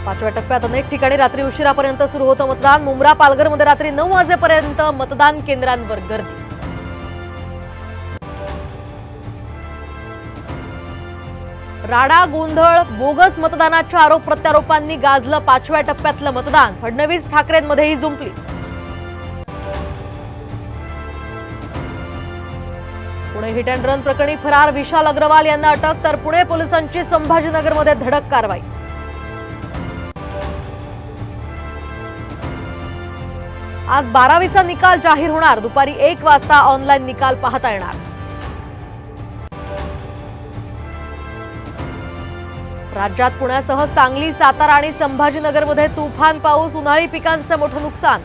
पाचव्या टप्प्यात अनेक ठिकाणी रात्री उशिरापर्यंत सुरू होतं मतदान। मुंब्रा पालघरमध्ये रात्री 9 वाजेपर्यंत मतदान केंद्रांवर गर्दी। राडा गोंधळ, बोगस मतदानाच्या आरोप प्रत्यारोपांनी गाजलं पाचव्या टप्प्यातलं मतदान। फडणवीस ठाकरेंमध्येही जुंपली। पुणे हिट अँड रन प्रकरणी फरार विशाल अग्रवाल यांना अटक, तर पुणे पोलिसांची संभाजीनगरमध्ये धडक कारवाई। आज 12वीचा निकाल जाहीर होणार। दुपारी 1 वाजता ऑनलाईन निकाल पाहता येणार। राज्यात पुण्यासह सांगली, सातारा आणि संभाजीनगरमध्ये तुफान पाऊस। उन्हाळी पिकांचं मोठं नुकसान।